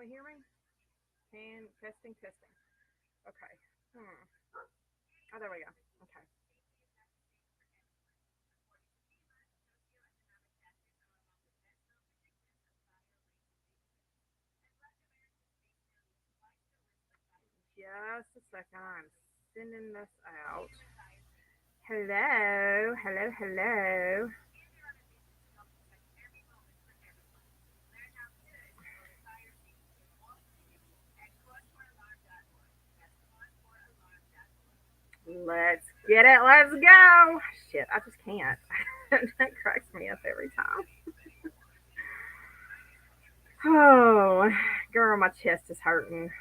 we hear me? Can testing, testing. Okay. Hmm. Oh, there we go. Okay. Just a second. I'm sending this out. Hello, hello, hello. Let's get it. Let's go. Shit, I just can't. That cracks me up every time. Oh, girl, my chest is hurting.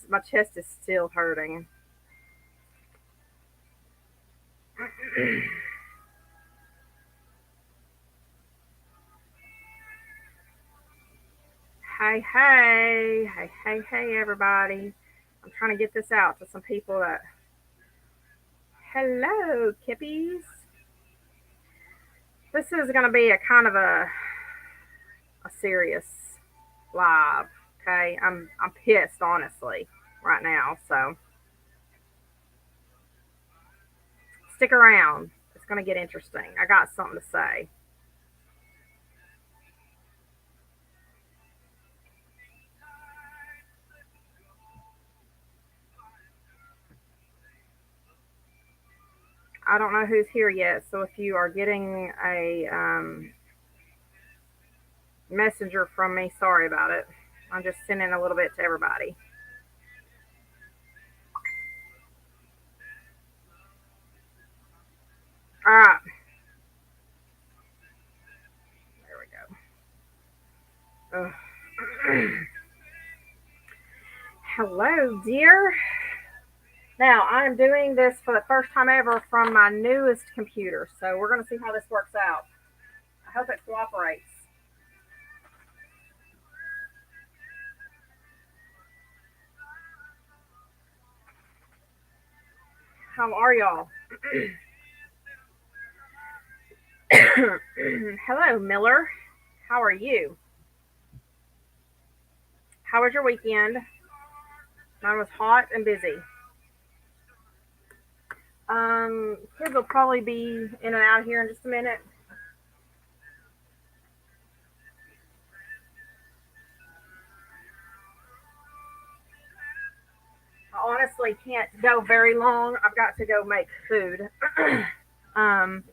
My chest is still hurting. Hey, hey, hey, hey, hey, everybody. I'm trying to get this out to some people that. Hello, kippies. This is going to be a kind of a serious live. Okay, I'm pissed, honestly, right now. So stick around. It's going to get interesting. I got something to say. I don't know who's here yet, so if you are getting a messenger from me, sorry about it. I'm just sending a little bit to everybody. All right, there we go. Hello, dear. Now, I'm doing this for the first time ever from my newest computer, so we're going to see how this works out. I hope it cooperates. How are y'all? Hello, Miller. How are you? How was your weekend? Mine was hot and busy. Kids will probably be in and out here in just a minute. I honestly can't go very long. I've got to go make food. um,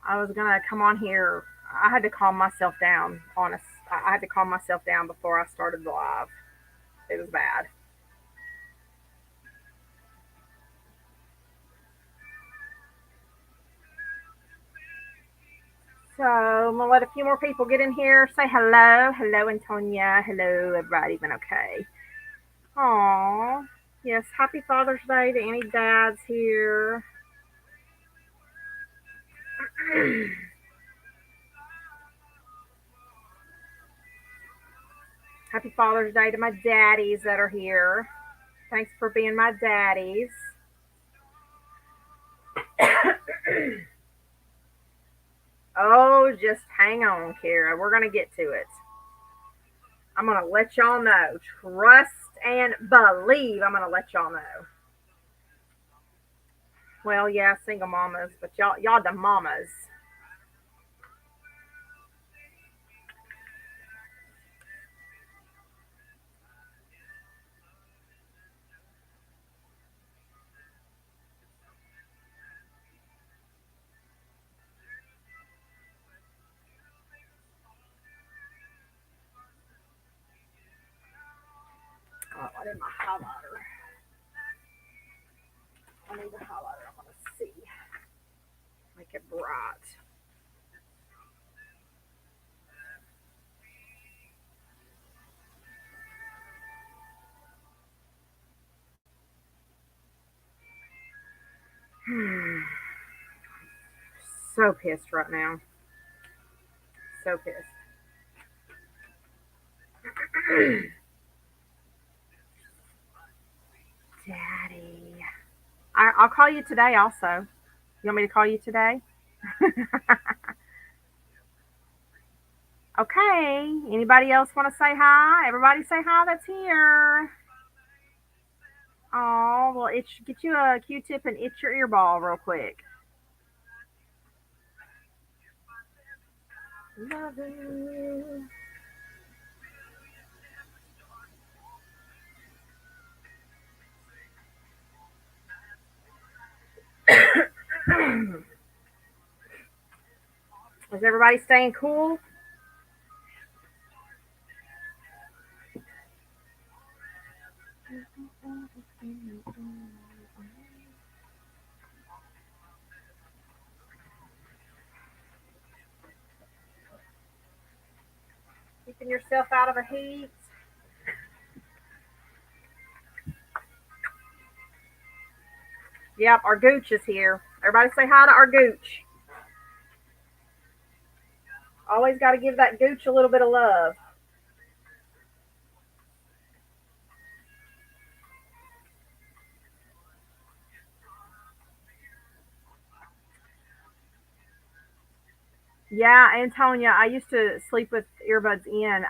I was gonna come on here. I had to calm myself down. Honest, I had to calm myself down before I started the live. It was bad. So I'm gonna let a few more people get in here. Say hello, hello, Antonia. Hello, everybody. Been okay? Aw, yes. Happy Father's Day to any dads here. Happy Father's Day to my daddies that are here. Thanks for being my daddies. Oh, just hang on, Kara. We're gonna get to it. I'm gonna let y'all know. Trust and believe. I'm gonna let y'all know. Well, yeah, single mamas, but y'all the mamas. Oh, I need my highlighter. I need the highlighter. I'm gonna see. Make it bright. So pissed right now. So pissed. Daddy. I'll call you today also. You want me to call you today? Okay. Anybody else want to say hi? Everybody say hi that's here. Oh, well, get you a Q-tip and itch your earball real quick. Loving you. Is everybody staying cool? Keeping yourself out of the heat. Yep, our gooch is here. Everybody say hi to our gooch. Always got to give that gooch a little bit of love. Yeah, Antonia, I used to sleep with earbuds in.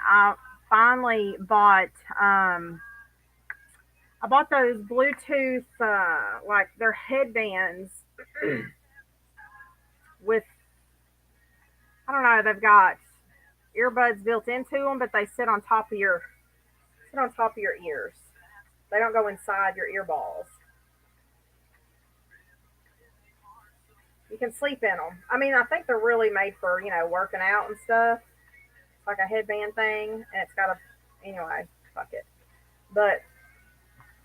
Finally bought um I bought those Bluetooth like they're headbands with I don't know, they've got earbuds built into them, but they sit on top of your ears. They don't go inside your ear balls. You can sleep in them. I mean, I think they're really made for working out and stuff. It's like a headband thing, and it's got a anyway. Fuck it. But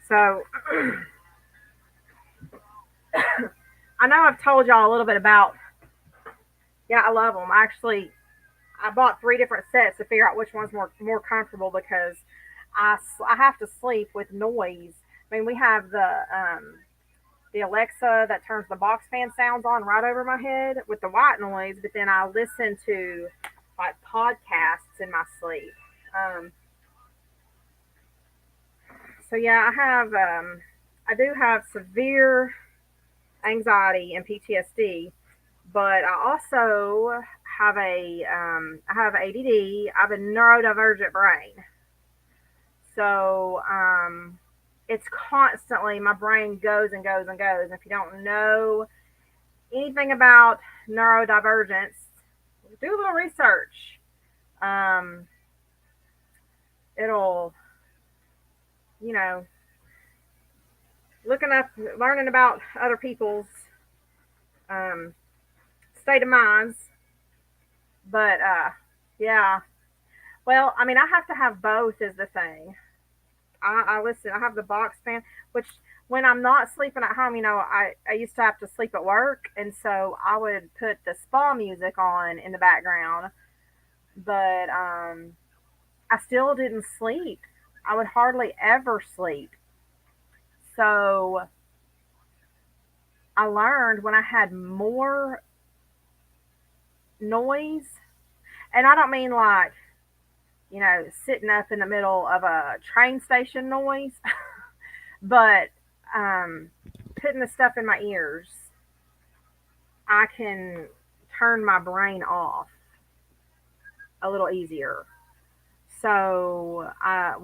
so I know I've told y'all a little bit about. Yeah, I love them. Actually, I bought three different sets to figure out which one's more comfortable because I have to sleep with noise. I mean, we have the Alexa that turns the box fan sounds on right over my head with the white noise, but then I listen to like podcasts in my sleep. Um, so yeah, I do have severe anxiety and PTSD, but I also I have ADD. I have a neurodivergent brain, so it's constantly my brain goes and goes and goes. If you don't know anything about neurodivergence, do a little research. Um, it'll, you know, looking up, learning about other people's um, state of minds. But yeah, well, I mean, I have to have both, is the thing. I listen. I have the box fan, which when I'm not sleeping at home, I used to have to sleep at work, and so I would put the spa music on in the background. But I still didn't sleep. I would hardly ever sleep. So I learned when I had more noise, and I don't mean like, sitting up in the middle of a train station noise, but putting the stuff in my ears, I can turn my brain off a little easier. So I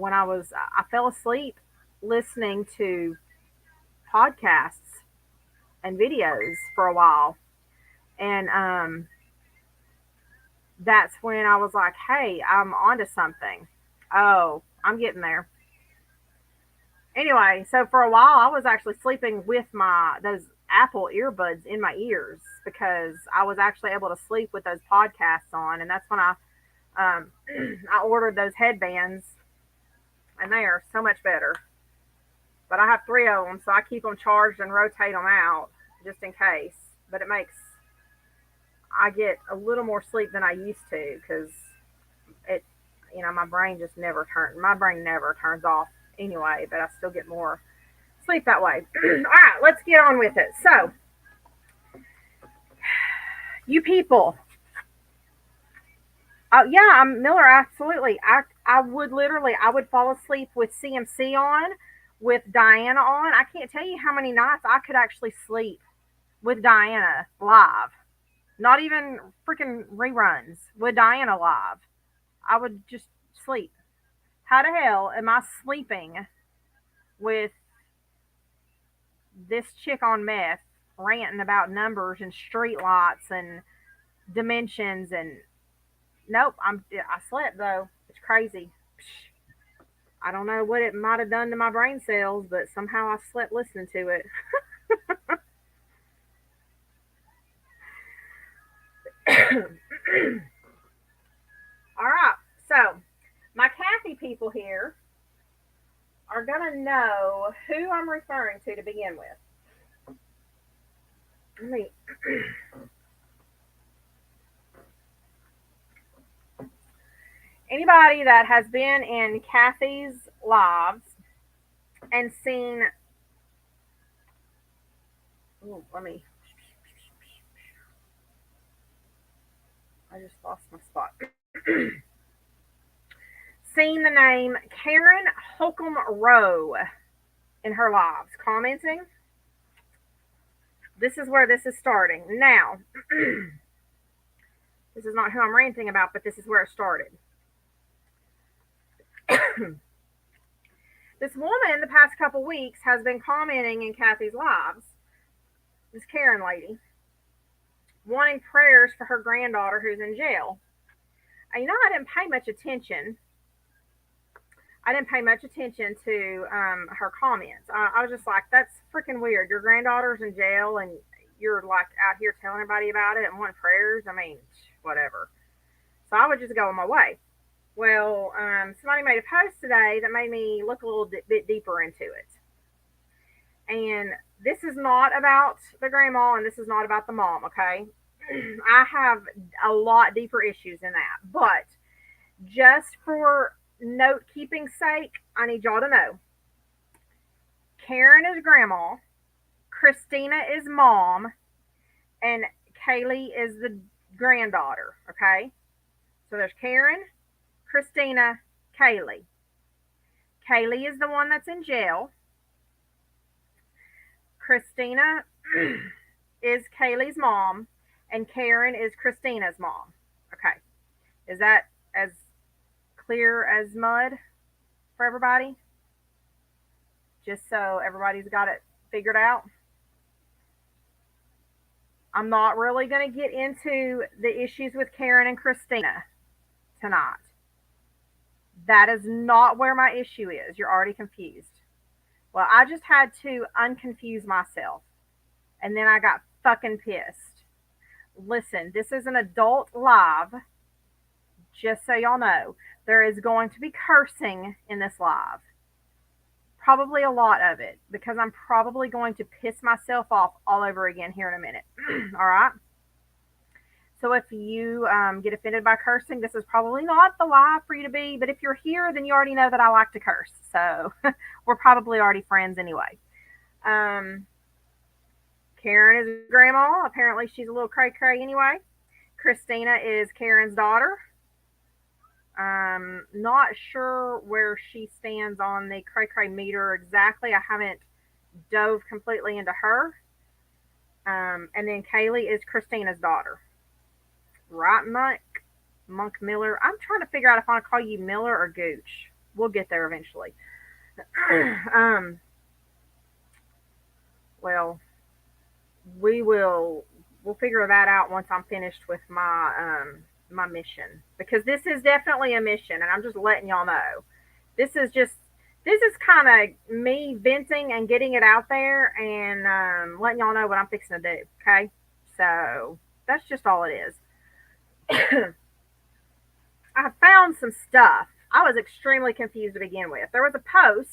fell asleep listening to podcasts and videos for a while. And that's when I was like, hey, I'm onto something. Oh, I'm getting there. Anyway, so for a while I was actually sleeping with my those Apple earbuds in my ears because I was actually able to sleep with those podcasts on, and that's when um, I ordered those headbands, and they are so much better. But I have three of them, so I keep them charged and rotate them out just in case. But it makes I get a little more sleep than I used to because it, my brain never turns off anyway. But I still get more sleep that way. All right, let's get on with it. So, you people, yeah, I'm Miller. Absolutely, I would fall asleep with CMC on, with Diana on. I can't tell you how many nights I could actually sleep with Diana live. Not even freaking reruns with Diana live. I would just sleep. How the hell am I sleeping with this chick on meth ranting about numbers and street lights and dimensions and nope, I slept though. It's crazy. I don't know what it might have done to my brain cells, but somehow I slept listening to it. All right, so my Kathy people here are gonna know who I'm referring to begin with. Let me. Anybody that has been in Kathy's lives and seen, ooh, let me. I just lost my spot. Seen the name Karen Holcomb Rowe in her lives, commenting. This is where this is starting. Now, this is not who I'm ranting about, but this is where it started. This woman, the past couple weeks, has been commenting in Kathy's lives, this Karen lady, wanting prayers for her granddaughter who's in jail. And I didn't pay much attention. I didn't pay much attention to her comments. I was just like, that's freaking weird. Your granddaughter's in jail and you're like out here telling everybody about it and wanting prayers. I mean, whatever. So I would just go on my way. Well, somebody made a post today that made me look a little bit deeper into it. And this is not about the grandma and this is not about the mom, okay? I have a lot deeper issues than that. But just for note keeping sake, I need y'all to know Karen is grandma, Christina is mom, and Kaylee is the granddaughter, okay? So there's Karen, Christina, Kaylee. Kaylee is the one that's in jail. Christina is Kaylee's mom, and Karen is Christina's mom. Okay. Is that as clear as mud for everybody? Just so everybody's got it figured out. I'm not really going to get into the issues with Karen and Christina tonight. That is not where my issue is. You're already confused. Well, I just had to unconfuse myself. And then I got fucking pissed. Listen, this is an adult live. Just so y'all know, there is going to be cursing in this live. Probably a lot of it because I'm probably going to piss myself off all over again here in a minute. All right. So if you get offended by cursing, this is probably not the live for you to be. But if you're here, then you already know that I like to curse. So we're probably already friends anyway. Um, Karen is grandma. Apparently, she's a little cray cray anyway. Christina is Karen's daughter. Not sure where she stands on the cray cray meter exactly. I haven't dove completely into her. And then Kaylee is Christina's daughter. Right, Monk Miller. I'm trying to figure out if I want to call you Miller or Gooch. We'll get there eventually. um, well, we'll figure that out once I'm finished with my mission because this is definitely a mission, and I'm just letting y'all know. This is just this is kind of me venting and getting it out there and letting y'all know what I'm fixing to do. Okay, so that's just all it is. I found some stuff. I was extremely confused to begin with. There was a post,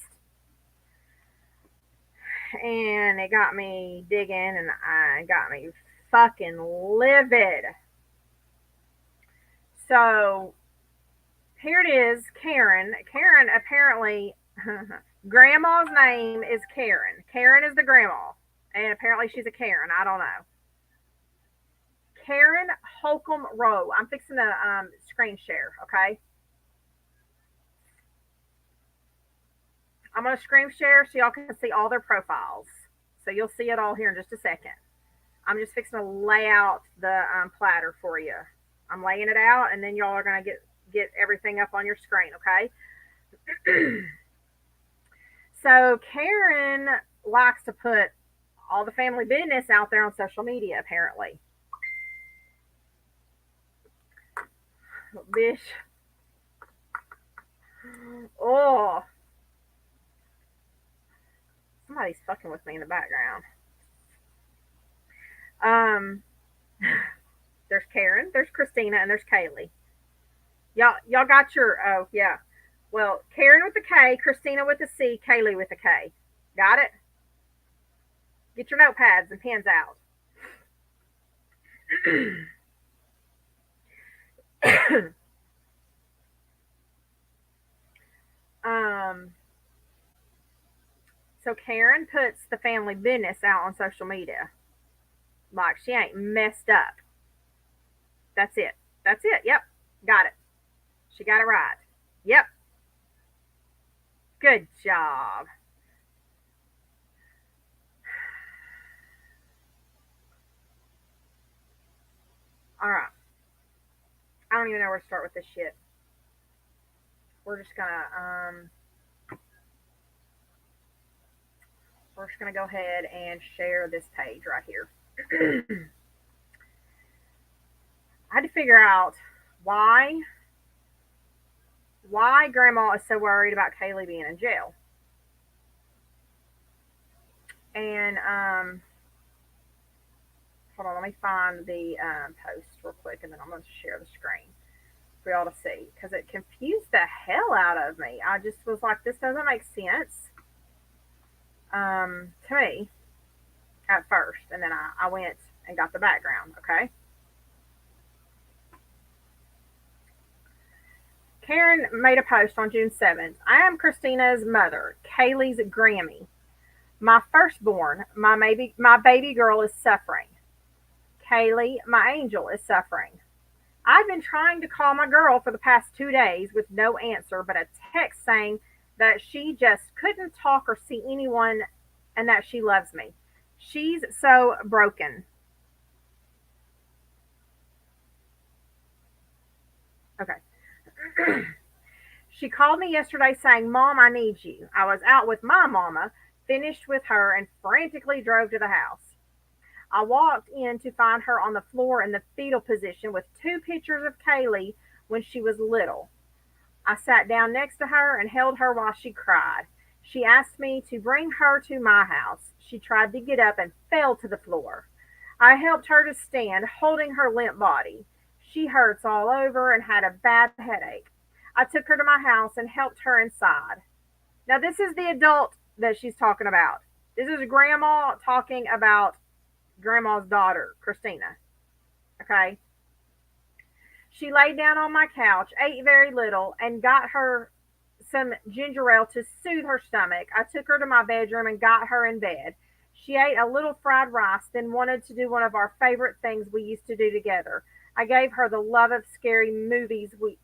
and it got me digging, and I got me fucking livid. So here it is, Karen. Karen apparently, grandma's name is Karen. Karen is the grandma, and apparently she's a Karen. I don't know. Karen Holcomb Rowe. I'm fixing to screen share. Okay, I'm gonna screen share so y'all can see all their profiles. So you'll see it all here in just a second. I'm just fixing to lay out the platter for you. I'm laying it out, and then y'all are gonna get get everything up on your screen, okay? So Karen likes to put all the family business out there on social media, apparently. Bish. Oh, somebody's fucking with me in the background. Um, there's Karen, there's Christina, and there's Kaylee. Y'all got your, oh, yeah. Well, Karen with the K, Christina with the C, Kaylee with the K. Got it? Get your notepads and pens out. um, so Karen puts the family business out on social media. Like she ain't messed up. That's it. That's it. Yep. Got it. She got it right. Yep. Good job. All right. I don't even know where to start with this shit. We're just gonna we're just gonna go ahead and share this page right here. I had to figure out why why Grandma is so worried about Kaylee being in jail. And hold on, let me find the post real quick, and then I'm going to share the screen for y'all to see because it confused the hell out of me. I just was like, this doesn't make sense to me at first, and then I went and got the background. Okay, Karen made a post on June 7th. I am Christina's mother, Kaylee's Grammy. My firstborn, my baby girl is suffering. Kaylee, my angel, is suffering. I've been trying to call my girl for the past 2 days with no answer but a text saying that she just couldn't talk or see anyone and that she loves me. She's so broken. Okay. She called me yesterday saying, Mom, I need you. I was out with my mama, finished with her, and frantically drove to the house. I walked in to find her on the floor in the fetal position with two pictures of Kaylee when she was little. I sat down next to her and held her while she cried. She asked me to bring her to my house. She tried to get up and fell to the floor. I helped her to stand, holding her limp body. She hurts all over and had a bad headache. I took her to my house and helped her inside. Now, this is the adult that she's talking about. This is Grandma talking about Grandma's daughter, Christina. Okay? She laid down on my couch, ate very little, and got her some ginger ale to soothe her stomach. I took her to my bedroom and got her in bed. She ate a little fried rice, then wanted to do one of our favorite things we used to do together. I gave her the love of scary movies. We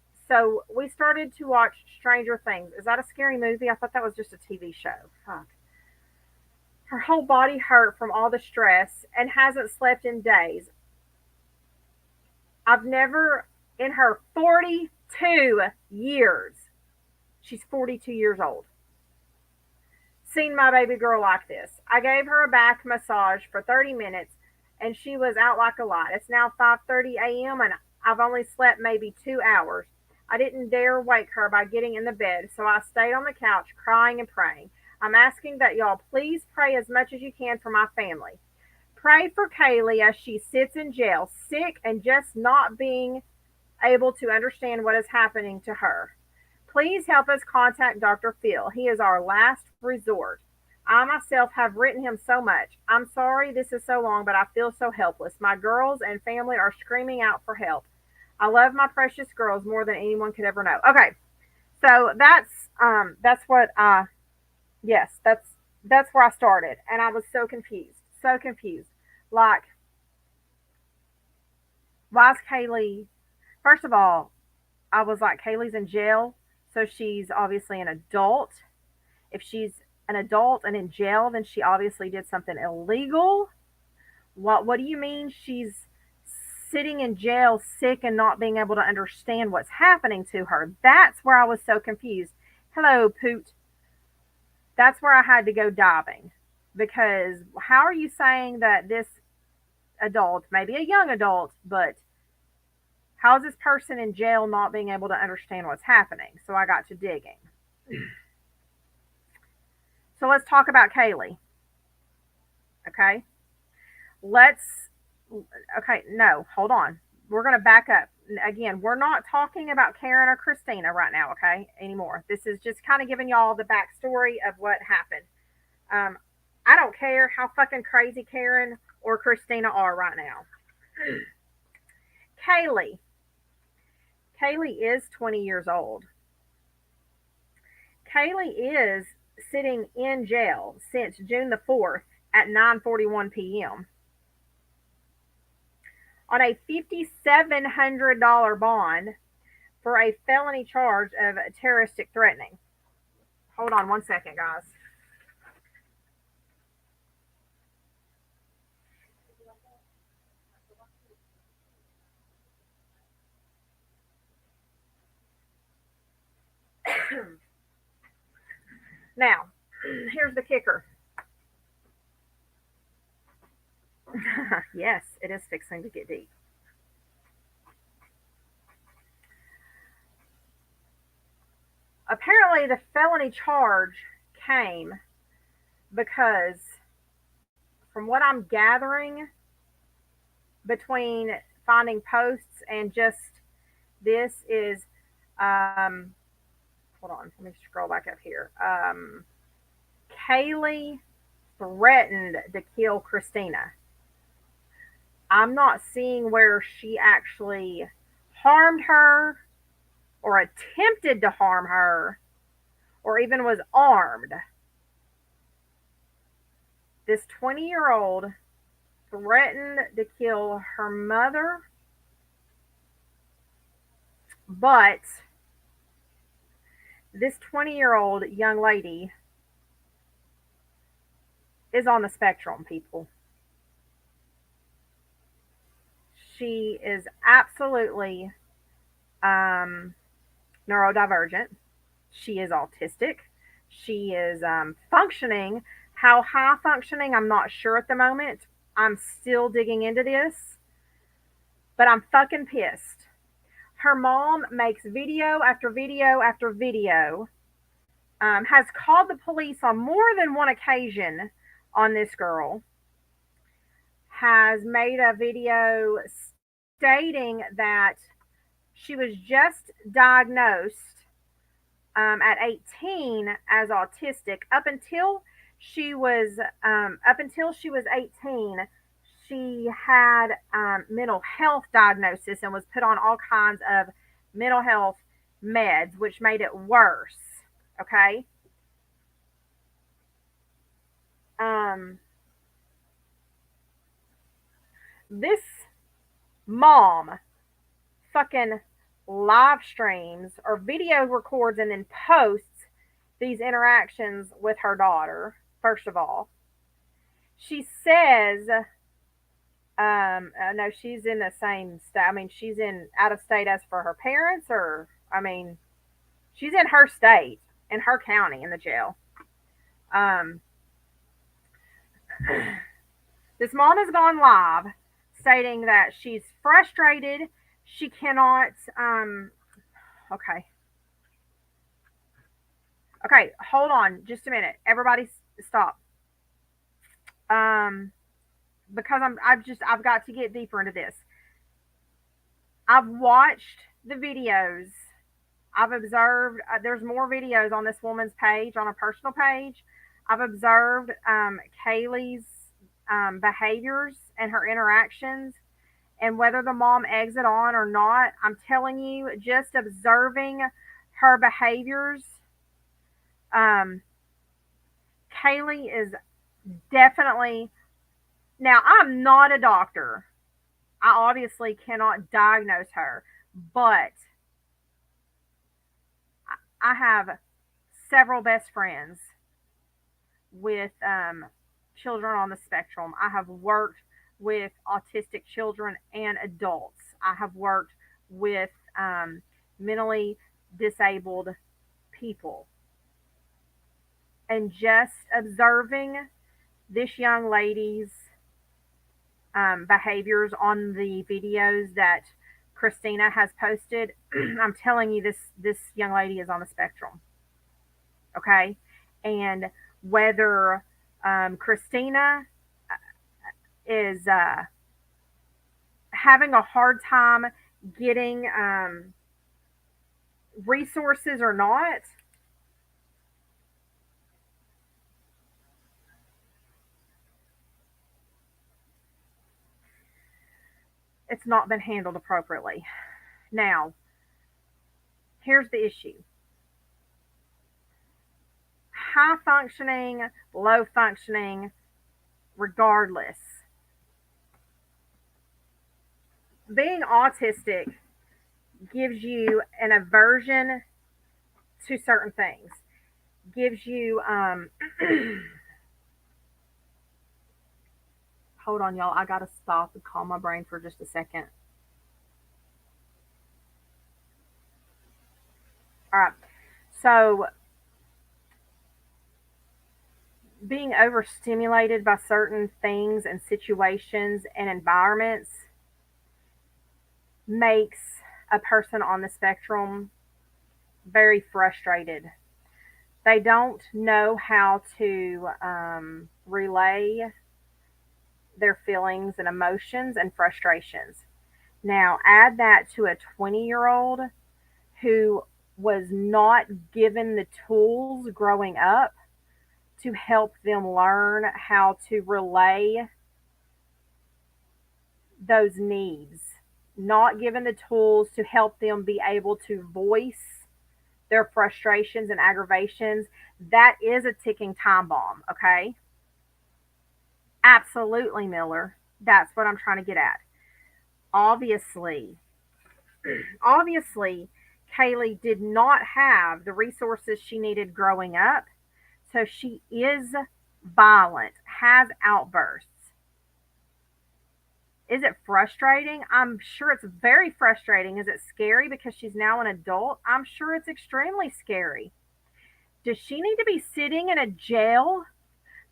started to watch Stranger Things. Is that a scary movie? I thought that was just a TV show. Fuck. Her whole body hurt from all the stress and hasn't slept in days. I've never, in her 42 years, she's 42 years old, seen my baby girl like this. I gave her a back massage for 30 minutes and she was out like a light. It's now 5:30 a.m. and I've only slept maybe 2 hours. I didn't dare wake her by getting in the bed, so I stayed on the couch crying and praying. I'm asking that y'all please pray as much as you can for my family. Pray for Kaylee as she sits in jail, sick and just not being able to understand what is happening to her. Please help us contact Dr. Phil. He is our last resort. I myself have written him so much. I'm sorry this is so long, but I feel so helpless. My girls and family are screaming out for help. I love my precious girls more than anyone could ever know. Okay, so that's what I yes, that's where I started, and I was so confused. Like, why is Kaylee? First of all, I was like, Kaylee's in jail, so she's obviously an adult. If she's an adult and in jail, then she obviously did something illegal. What do you mean she's sitting in jail sick and not being able to understand what's happening to her. That's where I was so confused. Hello, Poot. That's where I had to go diving. Because how are you saying that this adult, maybe a young adult, but how is this person in jail not being able to understand what's happening? So I got to digging. So let's talk about Kaylee. Okay. Let's, okay, no, hold on. We're going to back up. Again, we're not talking about Karen or Christina right now, okay, anymore. This is just kind of giving y'all the backstory of what happened. Um, I don't care how fucking crazy Karen or Christina are right now. Kaylee. Kaylee is 20 years old. Kaylee is sitting in jail since June the 4th at 9:41 p.m. on a $5,700 bond for a felony charge of terroristic threatening. Hold on one second, guys. Now, here's the kicker. Yes, it is fixing to get deep. Apparently, the felony charge came because, from what I'm gathering, between finding posts and just this is, hold on, let me scroll back up here. Kaylee threatened to kill Christina. I'm not seeing where she actually harmed her or attempted to harm her or even was armed. This 20-year-old threatened to kill her mother, but this 20-year-old young lady is on the spectrum, people. She is absolutely neurodivergent. She is autistic. She is functioning. How high functioning, I'm not sure at the moment. I'm still digging into this, but I'm fucking pissed. Her mom makes video after video after video, has called the police on more than one occasion on this girl, has made a video stating that she was just diagnosed at 18 as autistic. Up until she was 18, she had mental health diagnosis and was put on all kinds of mental health meds, which made it worse. Okay. Um, this mom fucking live streams or video records and then posts these interactions with her daughter. First of all, she says, no, she's in the same state. I mean, she's in out of state as for her parents, or I mean, she's in her state, in her county, in the jail. Um, this mom has gone live stating that she's frustrated. She cannot. Okay. Okay, hold on just a minute. Everybody stop. Um, because I've got to get deeper into this. I've watched the videos. I've observed, there's more videos on this woman's page, on her personal page. I've observed Kaylee's behaviors and her interactions, and whether the mom eggs it on or not. I'm telling you, just observing her behaviors, um, Kaylee is definitely. Now, I'm not a doctor. I obviously cannot diagnose her, but I have several best friends with children on the spectrum. I have worked with autistic children and adults. I have worked with mentally disabled people. And just observing this young lady's behaviors on the videos that Christina has posted, I'm telling you, this young lady is on the spectrum. Okay, and whether Christina is having a hard time getting resources or not, it's not been handled appropriately. Now, here's the issue: high functioning, low functioning, regardless, being autistic gives you an aversion to certain things, gives you, hold on, y'all, I gotta stop and calm my brain for just a second. All right. So, being overstimulated by certain things and situations and environments makes a person on the spectrum very frustrated. They don't know how to relay their feelings and emotions and frustrations. Now, add that to a 20-year-old who was not given the tools growing up to help them learn how to relay those needs, not given the tools to help them be able to voice their frustrations and aggravations. That is a ticking time bomb, okay? Absolutely, Miller. That's what I'm trying to get at. Obviously, obviously, Kaylee did not have the resources she needed growing up, so she is violent, has outbursts. Is it frustrating? I'm sure it's very frustrating. Is it scary because she's now an adult? I'm sure it's extremely scary. Does she need to be sitting in a jail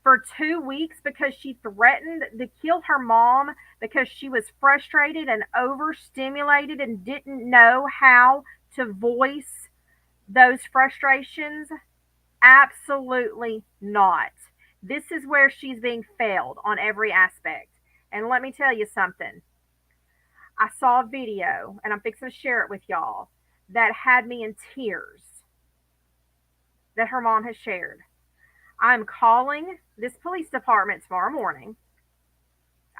for 2 weeks because she threatened to kill her mom because she was frustrated and overstimulated and didn't know how to voice those frustrations? Absolutely not. This is where she's being failed on every aspect. And let me tell you something. I saw a video, and I'm fixing to share it with y'all, that had me in tears that her mom has shared. I'm calling this police department tomorrow morning.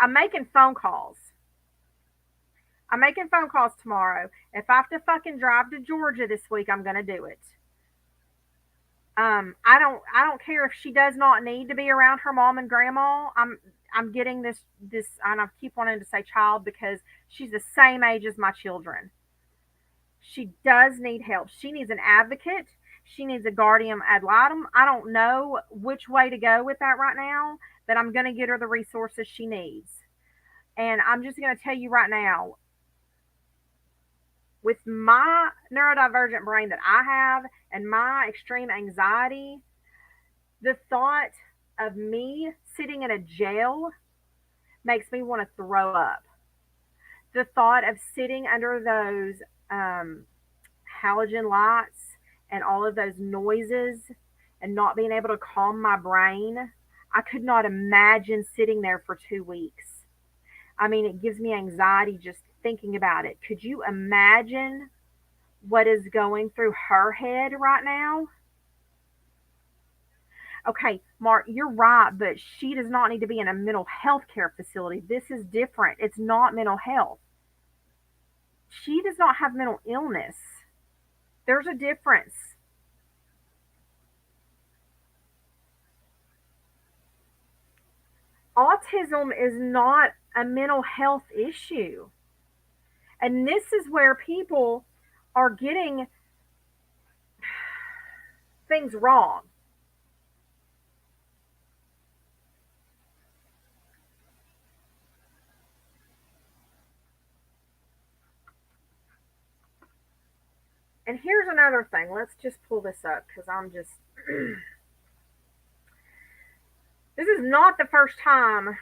I'm making phone calls. I'm making phone calls tomorrow. If I have to fucking drive to Georgia this week, I'm gonna do it. I don't care if she does not need to be around her mom and grandma. I'm getting this, and I keep wanting to say child because she's the same age as my children. She does need help. She needs an advocate. She needs a guardian ad litem. I don't know which way to go with that right now, but I'm going to get her the resources she needs. And I'm just going to tell you right now, with my neurodivergent brain that I have and my extreme anxiety, the thought of me sitting in a jail makes me want to throw up. The thought of sitting under those halogen lights and all of those noises and not being able to calm my brain, I could not imagine sitting there for 2 weeks. I mean, it gives me anxiety just thinking about it. Could you imagine what is going through her head right now? Okay, Mark, you're right, but she does not need to be in a mental health care facility. This is different. It's not mental health. She does not have mental illness. There's a difference. Autism is not a mental health issue. And this is where people are getting things wrong. And here's another thing. Let's just pull this up because I'm just. This is not the first time.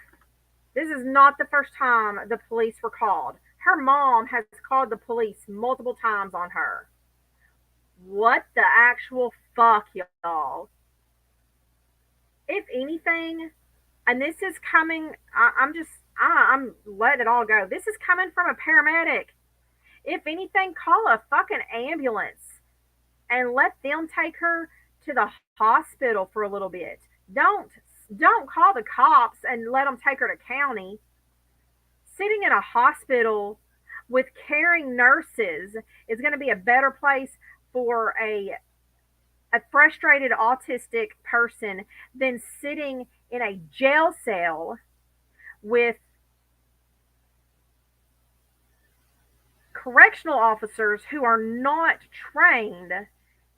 This is not the first time the police were called. Her mom has called the police multiple times on her. What the actual fuck, y'all? If anything, and this is coming, I'm letting it all go. This is coming from a paramedic. If anything, call a fucking ambulance and let them take her to the hospital for a little bit. Don't don't call the cops and let them take her to county. Sitting in a hospital with caring nurses is going to be a better place for a frustrated autistic person than sitting in a jail cell with correctional officers who are not trained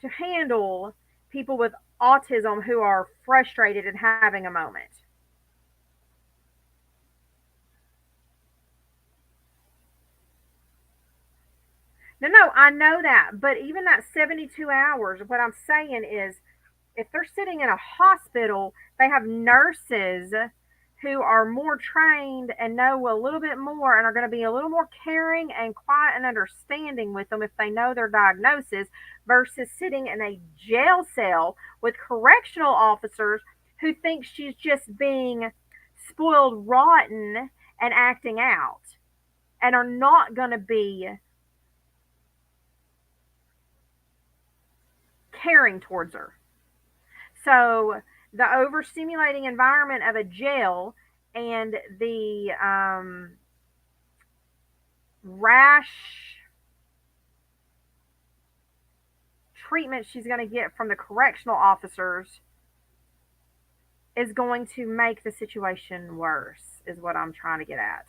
to handle people with autism who are frustrated and having a moment. No, no, I know that, but even that 72 hours, what I'm saying is if they're sitting in a hospital, they have nurses who are more trained and know a little bit more and are going to be a little more caring and quiet and understanding with them if they know their diagnosis versus sitting in a jail cell with correctional officers who think she's just being spoiled rotten and acting out and are not going to be caring towards her. So the overstimulating environment of a jail and the rash treatment she's going to get from the correctional officers is going to make the situation worse, is what I'm trying to get at.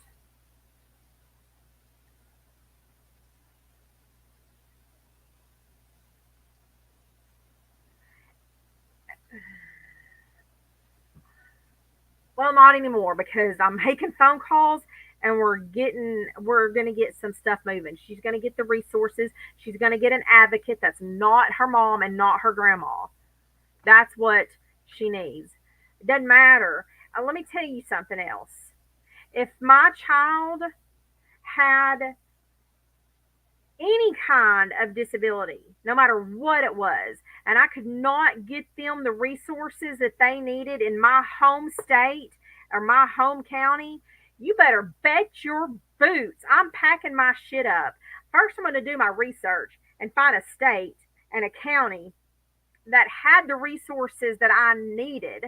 Well, not anymore because I'm making phone calls and we're going to get some stuff moving. She's going to get the resources. She's going to get an advocate that's not her mom and not her grandma. That's what she needs. It doesn't matter. Let me tell you something else. If my child had any kind of disability, no matter what it was, and I could not get them the resources that they needed in my home state or my home county, you better bet your boots I'm packing my shit up. First, I'm going to do my research and find a state and a county that had the resources that I needed.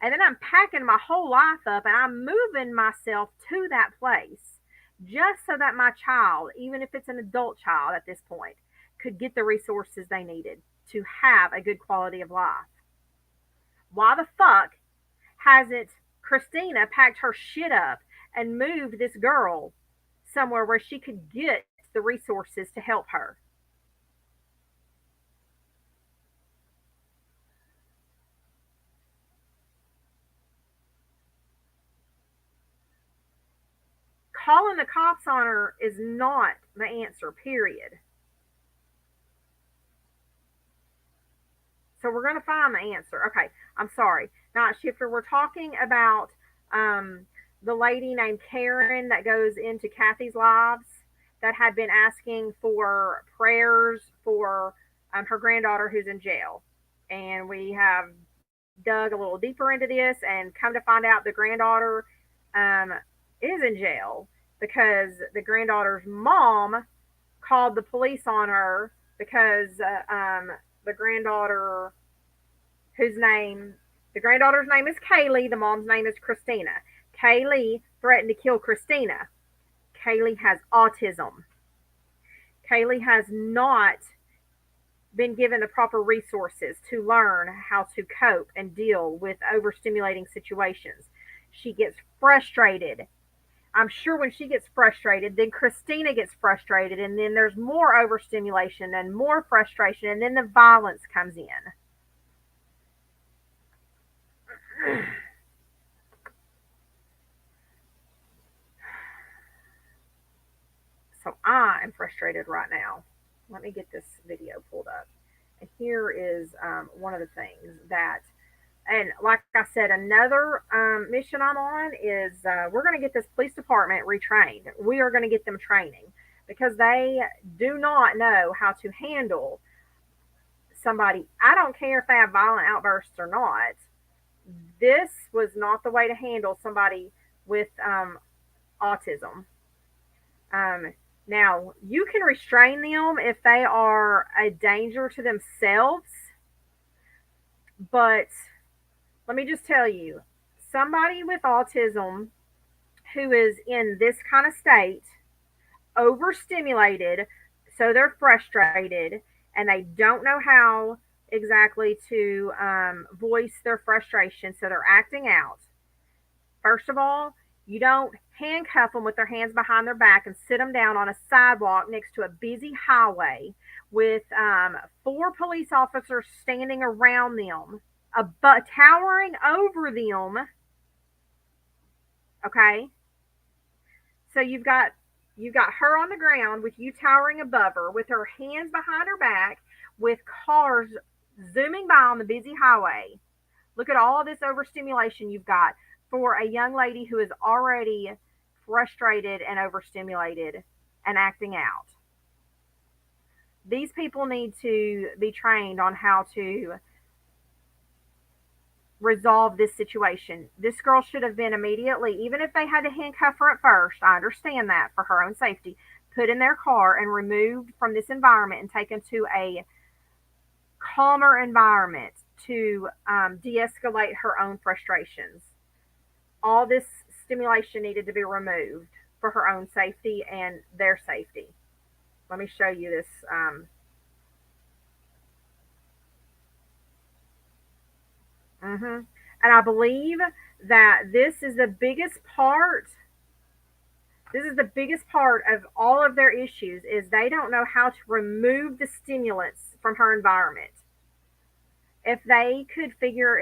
And then I'm packing my whole life up and I'm moving myself to that place just so that my child, even if it's an adult child at this point, could get the resources they needed to have a good quality of life. Why the fuck hasn't Christina packed her shit up and moved this girl somewhere where she could get the resources to help her? Calling the cops on her is not the answer, period. So we're going to find the answer. Okay, I'm sorry. Night shifter, we're talking about um, the lady named Karen that goes into Kathy's lives that had been asking for prayers for her granddaughter who's in jail. And we have dug a little deeper into this and come to find out the granddaughter um, is in jail because the granddaughter's mom called the police on her because the granddaughter whose name the granddaughter's name is Kaylee, the mom's name is Christina. Kaylee threatened to kill Christina. Kaylee has autism. Kaylee has not been given the proper resources to learn how to cope and deal with overstimulating situations. She gets frustrated. I'm sure when she gets frustrated, then Christina gets frustrated, and then there's more overstimulation and more frustration, and then the violence comes in. So I am frustrated right now. Let me get this video pulled up. And here is one of the things that, and like I said, another mission I'm on is we're going to get this police department retrained. We are going to get them training because they do not know how to handle somebody. I don't care if they have violent outbursts or not. This was not the way to handle somebody with autism. Um, Now, you can restrain them if they are a danger to themselves, but let me just tell you somebody with autism who is in this kind of state, overstimulated, so they're frustrated and they don't know how exactly to voice their frustration, so they're acting out. First of all, you don't handcuff them with their hands behind their back and sit them down on a sidewalk next to a busy highway with four police officers standing around them, towering over them. Okay, so you've got her on the ground with you towering above her, with her hands behind her back, with cars zooming by on the busy highway. Look at all this overstimulation you've got for a young lady who is already frustrated and overstimulated and acting out. These people need to be trained on how to resolve this situation. This girl should have been immediately, even if they had to handcuff her at first, I understand that for her own safety, put in their car and removed from this environment and taken to a calmer environment to de escalate her own frustrations. All this stimulation needed to be removed for her own safety and their safety. Let me show you this. Mm-hmm. And I believe that this is the biggest part of all of their issues is they don't know how to remove the stimulants from her environment. If they could figure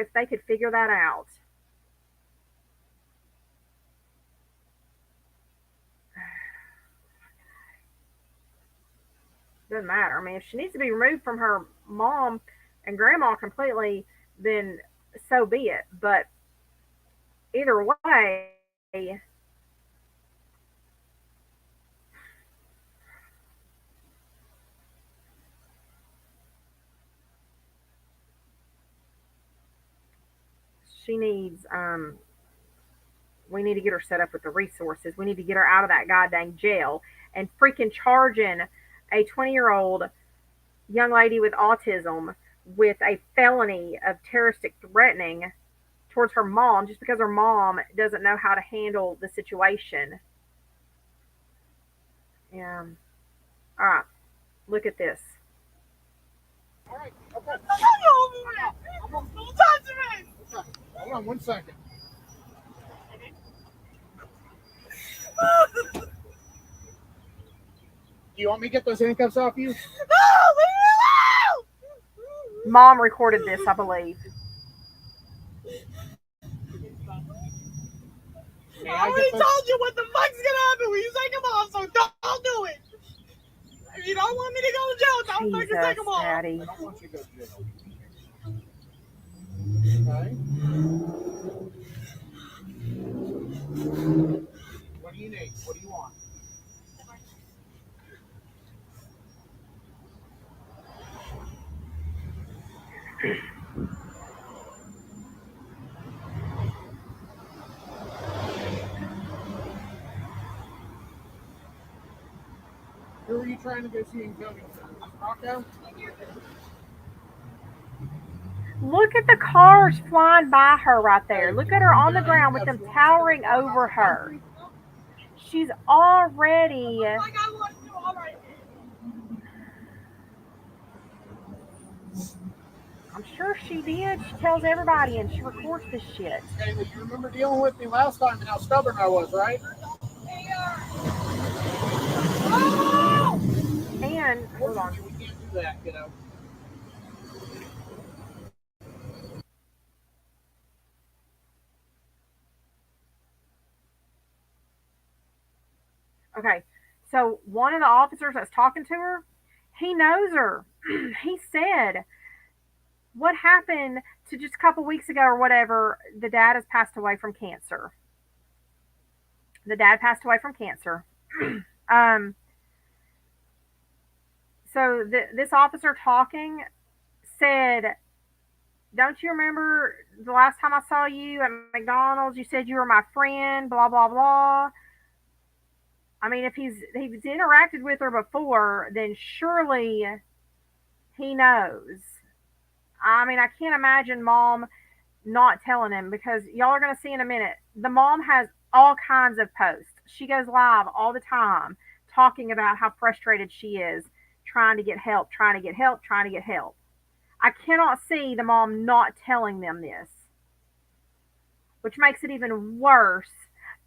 that out, doesn't matter. I mean, if she needs to be removed from her mom and grandma completely, then so be it. But either way, she needs we need to get her set up with the resources. We need to get her out of that goddamn jail and freaking charging a 20-year-old young lady with autism with a felony of terroristic threatening towards her mom just because her mom doesn't know how to handle the situation. Yeah. All right. Look at this. All right. Okay. Don't touch me. Okay. Hold on 1 second. Do you want me to get those handcuffs off you? No, Mom recorded this, I believe. I already told you what the fuck's gonna happen when you take them off, so don't do it. If you don't want me to go to jail, don't fucking take them off. Daddy. I don't want you to go to jail. Okay. What do you need? What do you want? Who are you trying to go see in Cody? Rocco? Look at the cars flying by her right there. Look at her on the ground with them towering over her. She's already. Like I want to already. I'm sure she did. She tells everybody and she records this shit. Okay, well, you remember dealing with me last time and how stubborn I was, right? And hold on. We can't do that, you know. Okay, so one of the officers that's talking to her, He knows her. He said, what happened to just a couple weeks ago or whatever, the dad has passed away from cancer. The dad passed away from cancer. um, so this officer talking said, don't you remember the last time I saw you at McDonald's? You said you were my friend, blah, blah, blah. I mean, if he's interacted with her before, then surely he knows. I mean, I can't imagine mom not telling him because y'all are going to see in a minute. The mom has all kinds of posts. She goes live all the time talking about how frustrated she is trying to get help, trying to get help, trying to get help. I cannot see the mom not telling them this, which makes it even worse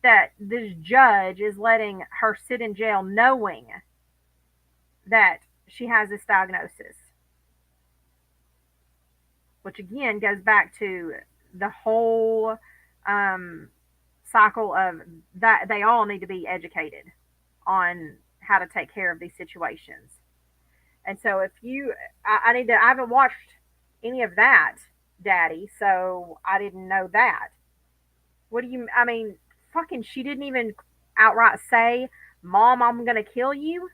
that this judge is letting her sit in jail knowing that she has this diagnosis, which again goes back to the whole um, cycle of that they all need to be educated on how to take care of these situations. And so if you, I need to, I haven't watched any of that, Daddy, so I didn't know that. What do you, I mean, fucking, she didn't even outright say, Mom, I'm going to kill you.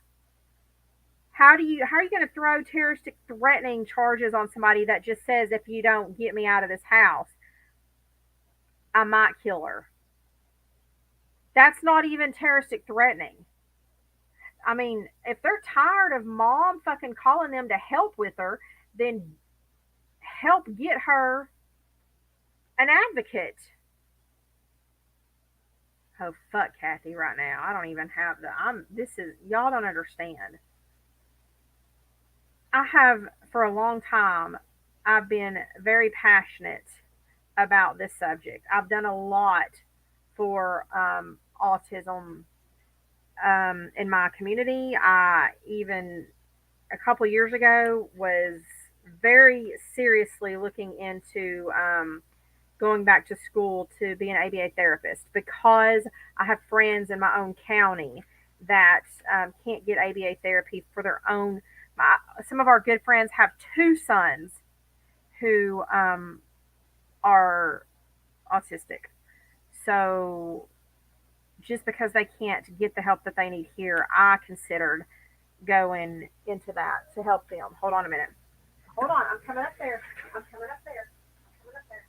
How are you going to throw terroristic threatening charges on somebody that just says, if you don't get me out of this house, I might kill her? That's not even terroristic threatening. I mean, if they're tired of mom fucking calling them to help with her, then help get her an advocate. Oh fuck Kathy right now. I don't even have the I'm this is y'all don't understand. I have for a long time I've been very passionate about this subject. I've done a lot for autism in my community. I even a couple years ago was very seriously looking into going back to school to be an ABA therapist because I have friends in my own county that can't get ABA therapy for their own. Some of our good friends have two sons who are autistic. So just because they can't get the help that they need here, I considered going into that to help them. Hold on a minute. Hold on, I'm coming up there. I'm coming up there. I'm coming up there.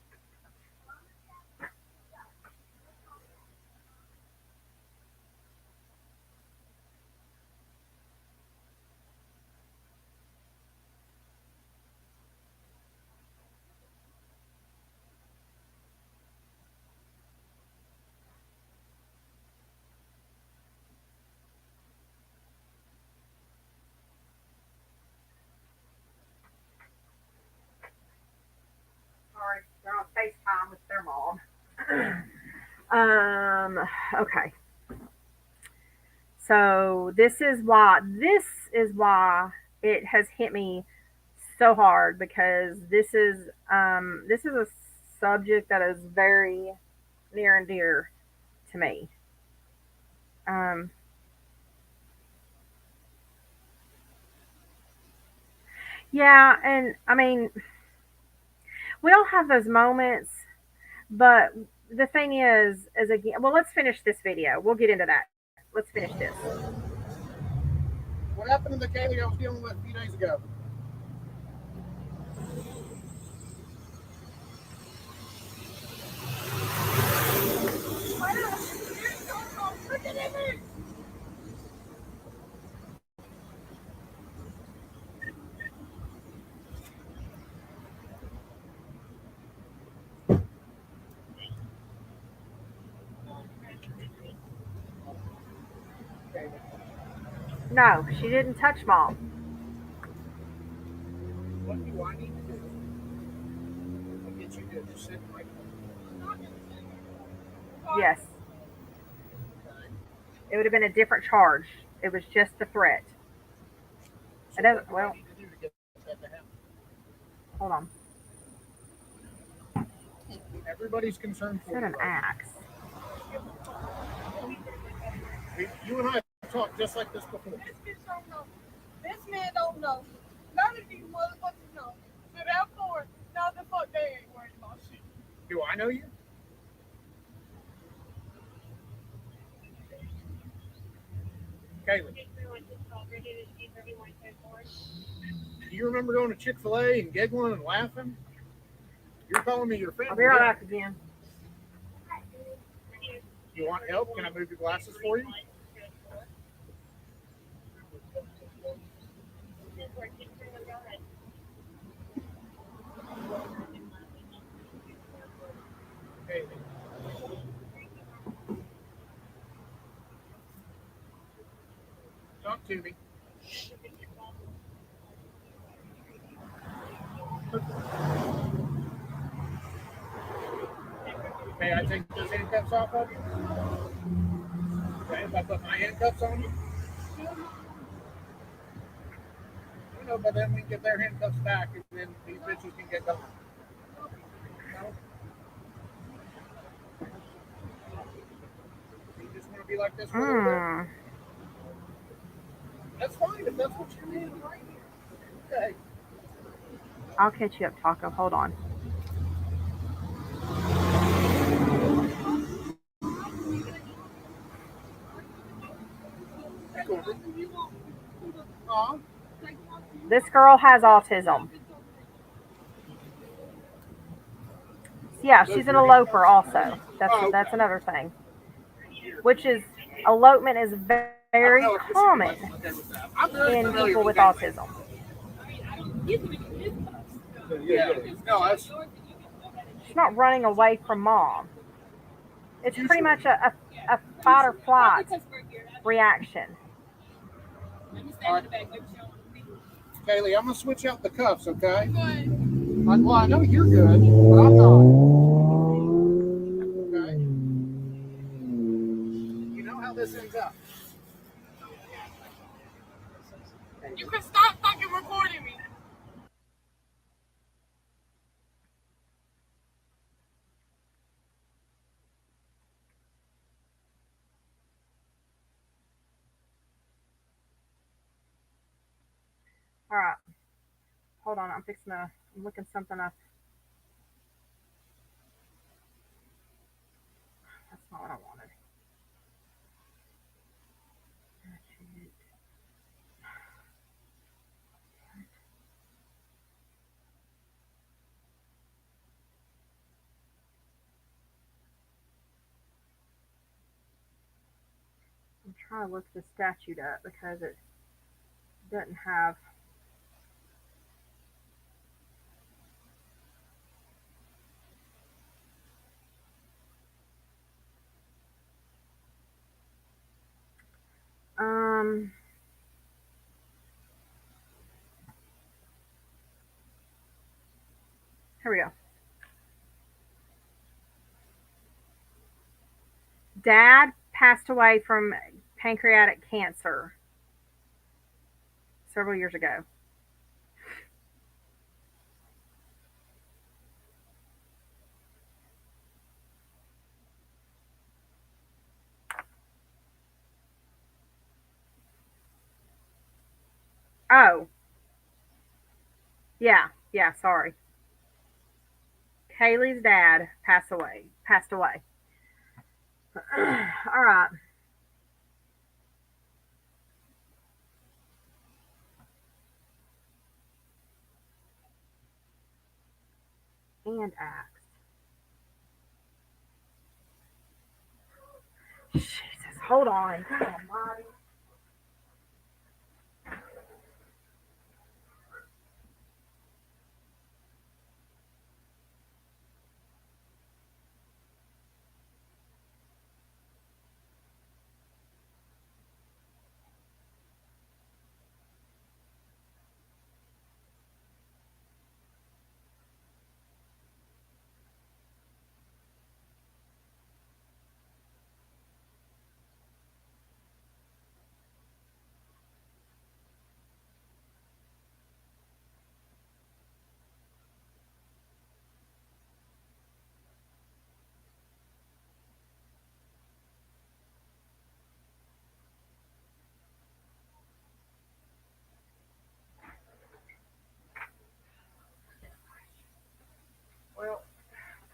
Sorry, they're on FaceTime with their mom. Okay. So this is why it has hit me so hard because this is a subject that is very near and dear to me. Um, yeah, and I mean, we all have those moments, but the thing is again, well, let's finish this video. We'll get into that. Let's finish this. What happened to the Kaylee I was dealing with a few days ago? No, she didn't touch mom. What do I need to do? What did you do? Just sit right Yes, it would have been a different charge. It was just the threat. It So what doesn't. do I Well, need to do to get that to happen? hold on. Everybody's concerned for Set you an right axe. now. You and I have talked just like this before. This man don't know. None of these motherfuckers know. So therefore, now the fuck they ain't worried about shit. Do I know you? Kaylee. Do you remember going to Chick-fil-A and giggling and laughing? You're calling me your family. I'll be right back again. You want help? Can I move your glasses for you? Hey, talk to me. May I take those handcuffs off of you? Okay, if I put my handcuffs on you? You know, but then we can get their handcuffs back and then these bitches can get going. No? You just want to be like this for a little bit? That's fine if that's what you're doing right here. Okay. I'll catch you up, Taco. Hold on. This girl has autism. Yeah, she's an eloper also. That's another thing. Which is elopement is very common in people with autism. No, She's not running away from mom. It's pretty much a fight or flight reaction. Kaylee, I'm gonna switch out the cuffs, okay? Well, I know you're good, but I'm not. Okay? You know how this ends up. You can stop fucking recording me. All right. Hold on. I'm looking something up. That's not what I wanted. I'm trying to look the statute up because it doesn't have. Um. Here we go. Dad passed away from pancreatic cancer several years ago. Oh, yeah, yeah. Sorry. Kaylee's dad passed away. Passed away. All right. And asked. Jesus, hold on. God almighty.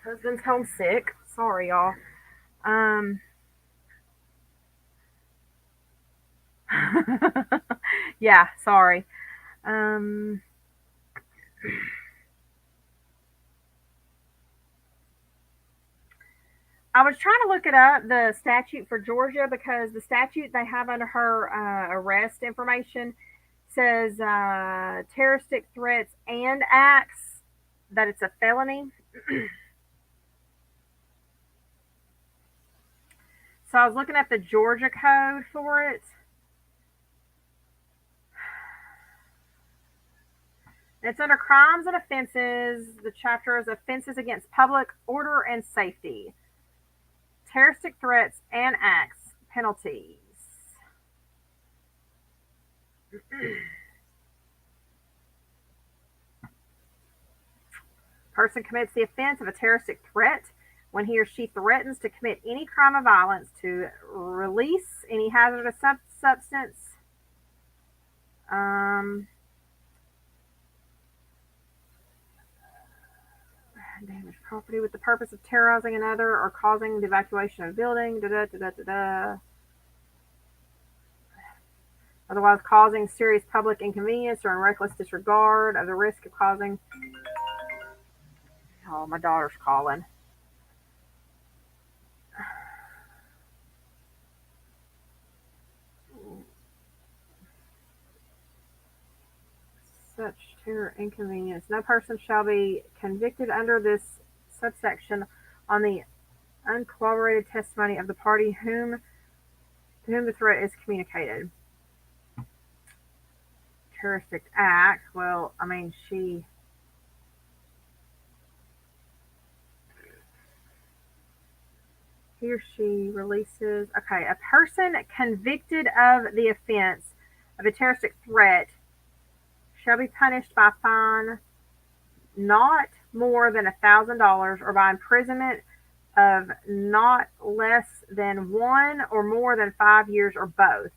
Husband's homesick. Sorry, y'all. Um, yeah, sorry. Um, I was trying to look it up, the statute for Georgia, because the statute they have under her arrest information says terroristic threats and acts, that it's a felony. So I was looking at the Georgia code for it. It's under crimes and offenses. The chapter is offenses against public order and safety, terroristic threats and acts, penalties. Person commits the offense of a terroristic threat when he or she threatens to commit any crime of violence, to release any hazardous substance, um, damage property with the purpose of terrorizing another or causing the evacuation of a building, da da da da da da. Otherwise causing serious public inconvenience or in reckless disregard of the risk of causing. Oh, my daughter's calling. Such terror inconvenience. No person shall be convicted under this subsection on the uncorroborated testimony of the party to whom the threat is communicated. Terroristic act. Well, I mean, he or she releases. Okay, a person convicted of the offense of a terroristic threat shall be punished by fine not more than $1,000 or by imprisonment of not less than 1 or more than 5 years or both.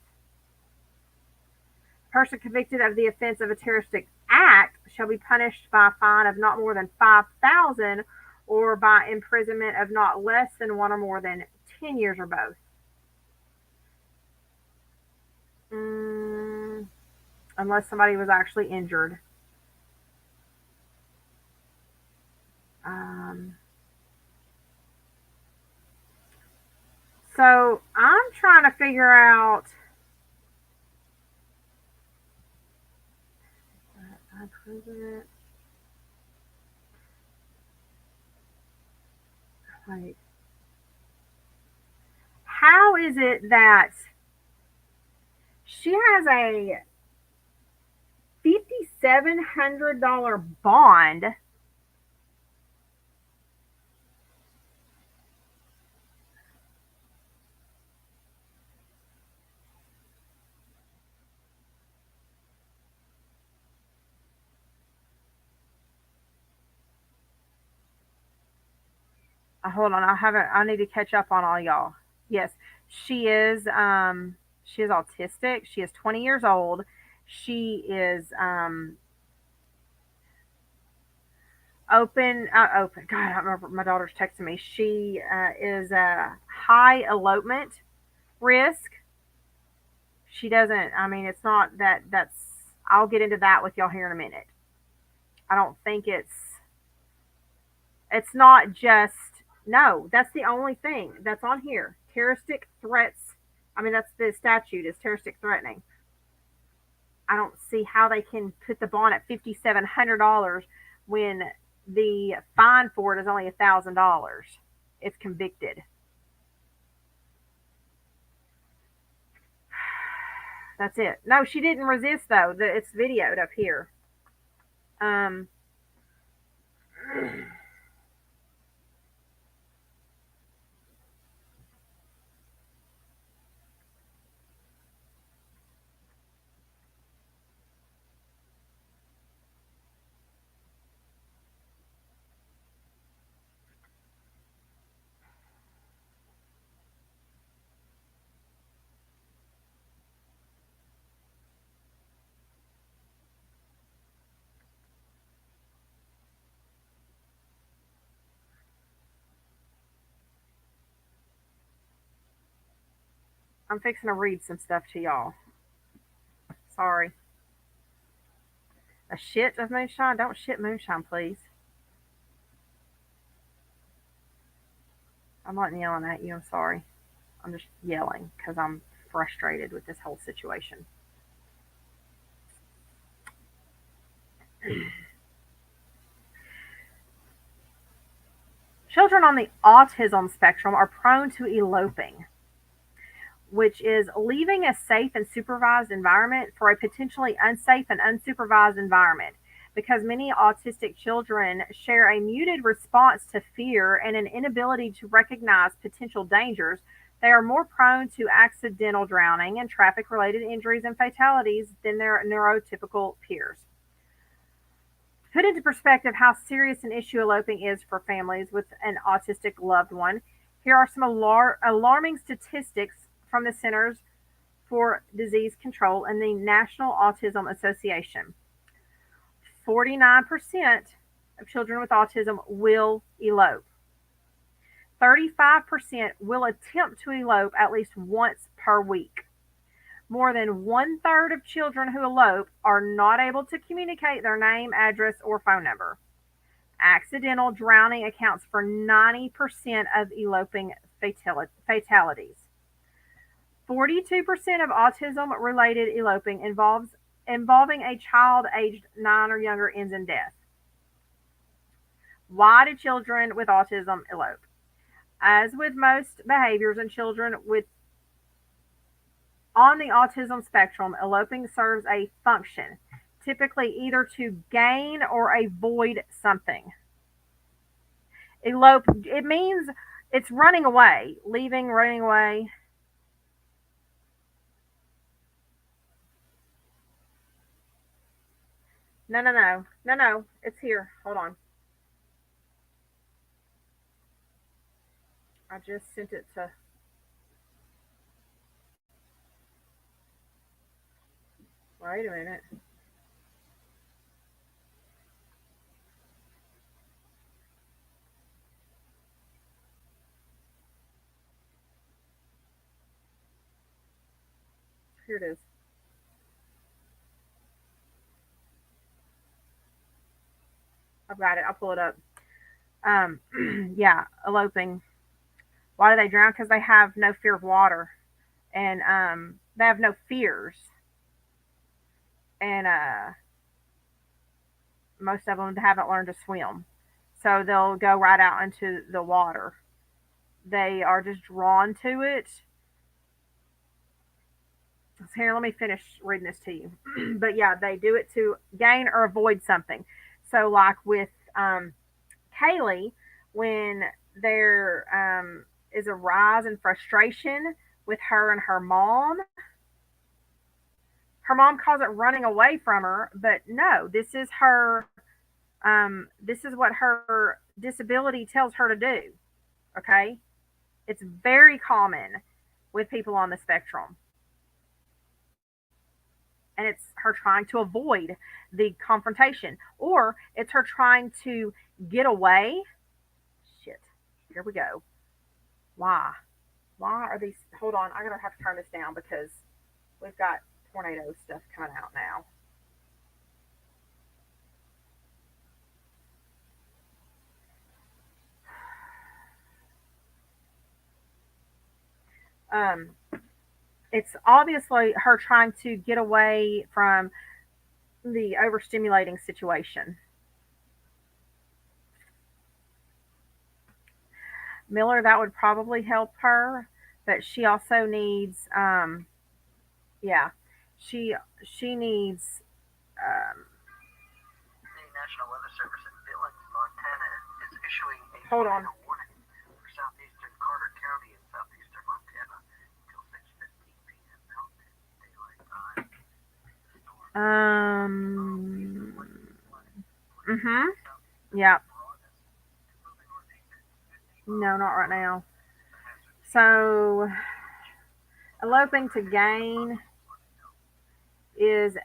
A person convicted of the offense of a terroristic act shall be punished by a fine of not more than 5,000 or by imprisonment of not less than 1 or more than 10 years or both. Mm, unless somebody was actually injured. Um, so I'm trying to figure out. President, like, how is it that she has a $5,700 bond? Hold on, I haven't. I need to catch up on all y'all. Yes, she is. She is autistic. She is 20 years old. She is open. Open. God, I remember my daughter's texting me. She is a high elopement risk. She doesn't. I mean, it's not that. That's. I'll get into that with y'all here in a minute. I don't think it's. It's not just. No, that's the only thing that's on here. Terroristic threats. I mean, that's the statute is terroristic threatening. I don't see how they can put the bond at $5,700 when the fine for it is only $1,000. It's convicted. That's it. No, she didn't resist though. It's videoed up here. Um, I'm fixing to read some stuff to y'all. Sorry. A shit of moonshine? Don't shit moonshine, please. I'm not yelling at you. I'm sorry. I'm just yelling because I'm frustrated with this whole situation. Children on the autism spectrum are prone to eloping, which is leaving a safe and supervised environment for a potentially unsafe and unsupervised environment. Because many autistic children share a muted response to fear and an inability to recognize potential dangers, they are more prone to accidental drowning and traffic related injuries and fatalities than their neurotypical peers. Put into perspective how serious an issue eloping is for families with an autistic loved one, here are some alarming statistics from the Centers for Disease Control and the National Autism Association. 49% of children with autism will elope. 35% will attempt to elope at least once per week. More than one third of children who elope are not able to communicate their name, address, or phone number. Accidental drowning accounts for 90% of eloping fatalities. 42% of autism related eloping involving a child aged 9 or younger ends in death. Why do children with autism elope? As with most behaviors in children with on the autism spectrum, eloping serves a function, typically either to gain or avoid something. Elope, it means it's running away, leaving, running away. No, no, no, no, no. It's here. Hold on. I just sent it to. Wait a minute. Here it is. I've got it. I'll pull it up. Um, yeah, eloping. Why do they drown? Because they have no fear of water, and they have no fears, and most of them haven't learned to swim, so they'll go right out into the water. They are just drawn to it. So here, let me finish reading this to you. But yeah, they do it to gain or avoid something. So, like with Kaylee, when there is a rise in frustration with her and her mom calls it running away from her, but no, this is her. This is what her disability tells her to do. Okay, it's very common with people on the spectrum, and it's her trying to avoid the confrontation, or it's her trying to get away. Shit, here we go. Why? Why are these? Hold on, I'm gonna have to turn this down because we've got tornado stuff coming out now. Um, it's obviously her trying to get away from the overstimulating situation. Miller, that would probably help her, but she also needs, yeah, she she needs. Um, The National Weather Service in Billings, Montana is issuing a hold on. tornado warning for southeastern Carter County and southeastern Montana until 6:15 p.m. Mountain Daylight Time. Um. Mhm. Yeah. No, not right now. So, eloping to gain is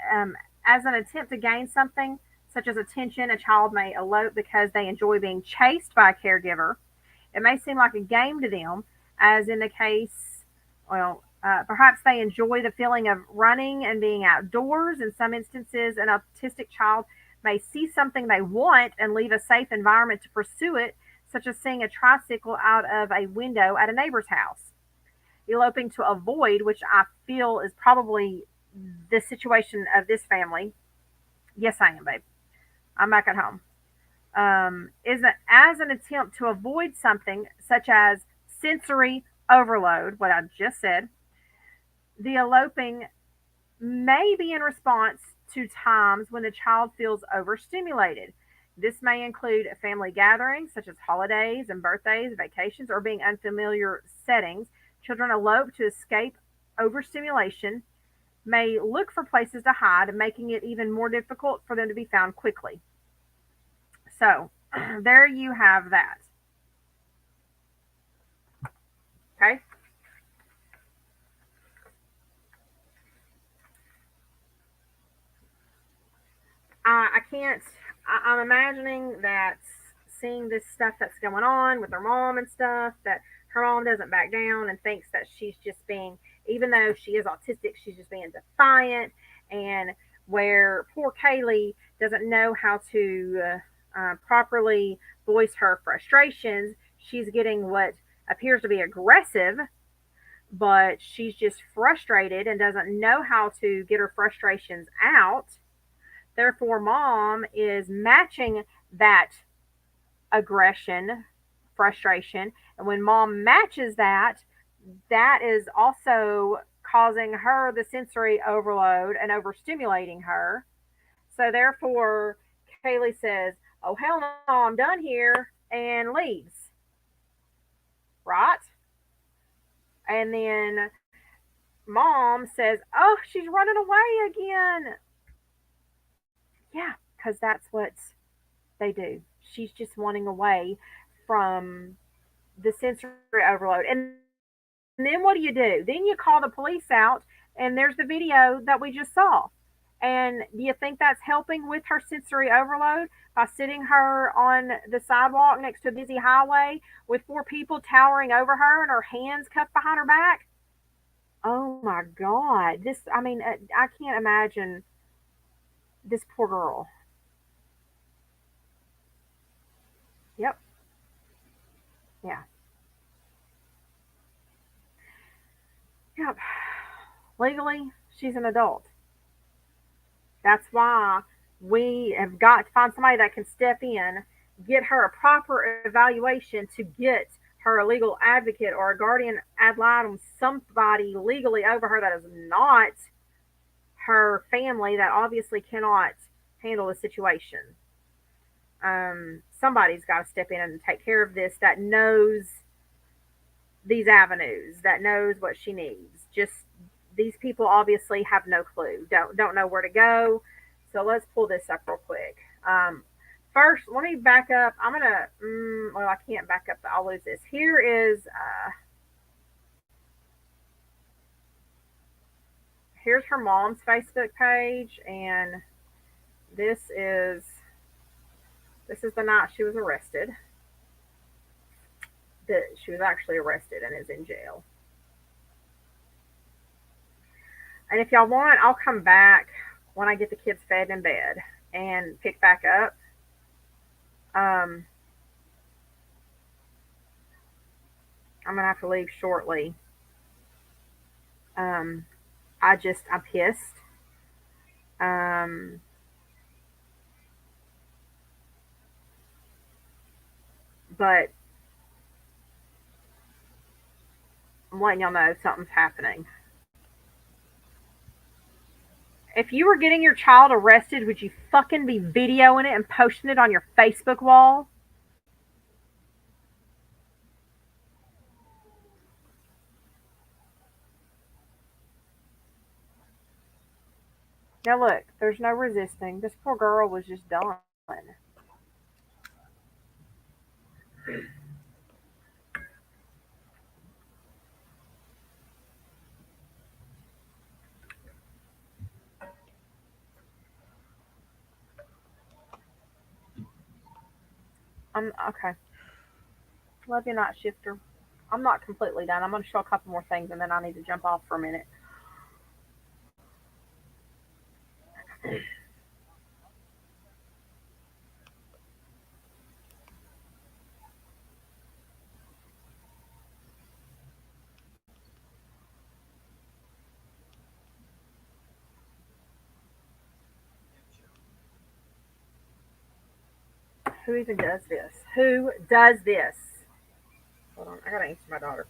as an attempt to gain something, such as attention. A child may elope because they enjoy being chased by a caregiver. It may seem like a game to them, as in the case, well, Perhaps they enjoy the feeling of running and being outdoors. In some instances, an autistic child may see something they want and leave a safe environment to pursue it, such as seeing a tricycle out of a window at a neighbor's house. Eloping to avoid, which I feel is probably the situation of this family. Yes, I am, babe. I'm back at home. Is that as an attempt to avoid something such as sensory overload, what I just said. The eloping may be in response to times when the child feels overstimulated. This may include family gatherings such as holidays and birthdays, vacations, or being unfamiliar settings. Children elope to escape overstimulation, may look for places to hide, making it even more difficult for them to be found quickly. So, there you have that. Okay. I can't. I'm imagining that seeing this stuff that's going on with her mom and stuff, that her mom doesn't back down and thinks that she's just being, even though she is autistic, she's just being defiant. And where poor Kaylee doesn't know how to properly voice her frustrations, she's getting what appears to be aggressive, but she's just frustrated and doesn't know how to get her frustrations out. Therefore, mom is matching that aggression, frustration. And when mom matches that, that is also causing her the sensory overload and overstimulating her. So, therefore, Kaylee says, "Oh, hell no, I'm done here," and leaves, right? And then mom says, "Oh, she's running away again." Yeah, because that's what they do. She's just wanting away from the sensory overload. And then what do? Then you call the police out, and there's the video that we just saw. And do you think that's helping with her sensory overload by sitting her on the sidewalk next to a busy highway with four people towering over her and her hands cuffed behind her back? Oh my God. I can't imagine this poor girl. Yep. Yeah. Yep. Legally, she's an adult. That's why we have got to find somebody that can step in, get her a proper evaluation to get her a legal advocate or a guardian ad litem, somebody legally over her that is not her family that obviously cannot handle the situation. Somebody's got to step in and take care of this that knows these avenues, that knows what she needs. Just these people obviously have no clue, don't know where to go. So let's pull this up real quick. First, let me back up. I'm gonna. Well, I can't back up. I'll lose this. Here is. Here's her mom's Facebook page, and this is this is the night she was arrested. That she was actually arrested and is in jail. And if y'all want, I'll come back when I get the kids fed in bed and pick back up. Um, I'm gonna have to leave shortly. Um, I'm pissed. Um, but I'm letting y'all know something's happening. If you were getting your child arrested, would you fucking be videoing it and posting it on your Facebook wall? Now look, there's no resisting. This poor girl was just done. Okay. Love you, night shifter. I'm not completely done. I'm going to show a couple more things and then I need to jump off for a minute. Who even does this? Who does this? Hold on, I gotta answer my daughter.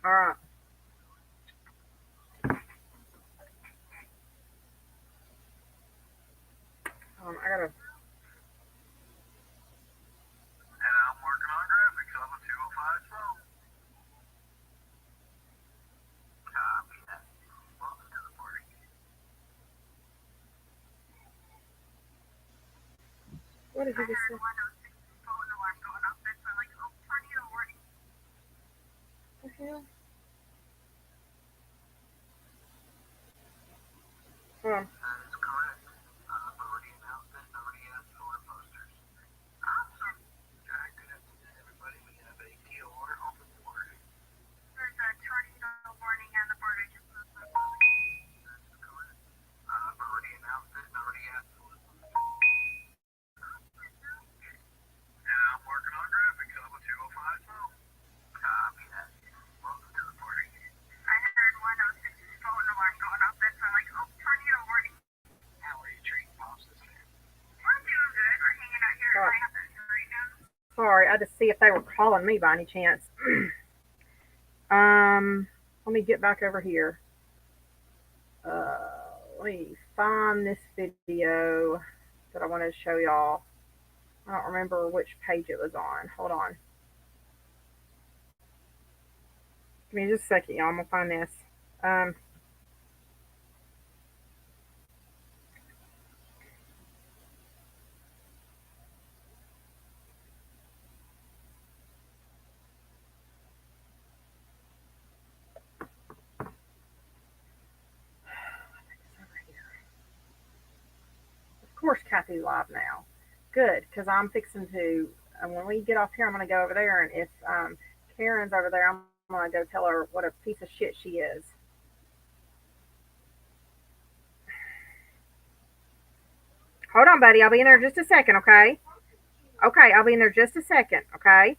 All right, I gotta. And I'm working on graphics on the 205 phone. Copy that. Welcome to the party. What did I you just heard say? 106 phone alarm going off. That's why I'm like, oh, tornado warning. What the hell? Hold on. That is correct. But already announced it and already asked for posters. Awesome. Jack, good afternoon, everybody. We have a POR on the board. There's a tornado warning on the board. I just moved my phone. That is correct. But already announced it and already asked for and I'm working on graphics on the 205 phone. Copy that. Welcome to the party. I heard 106 phone alarm going off. That's why I'm like, oh, tornado warning. How are you treating pops this year? We're doing good. We're hanging out here at Sorry, my house right now. sorry. I just see if they were calling me by any chance. Let me get back over here. Let me find this video that I wanted to show y'all. I don't remember which page it was on. Hold on. Give me just a second, y'all. I'm gonna find this. Um, of course, Kathy's live now. Good, because I'm fixing to. When we get off here, I'm gonna go over there, and if Karen's over there, I'm gonna go tell her what a piece of shit she is. Hold on, buddy. I'll be in there just a second, okay? Okay, I'll be in there just a second, okay?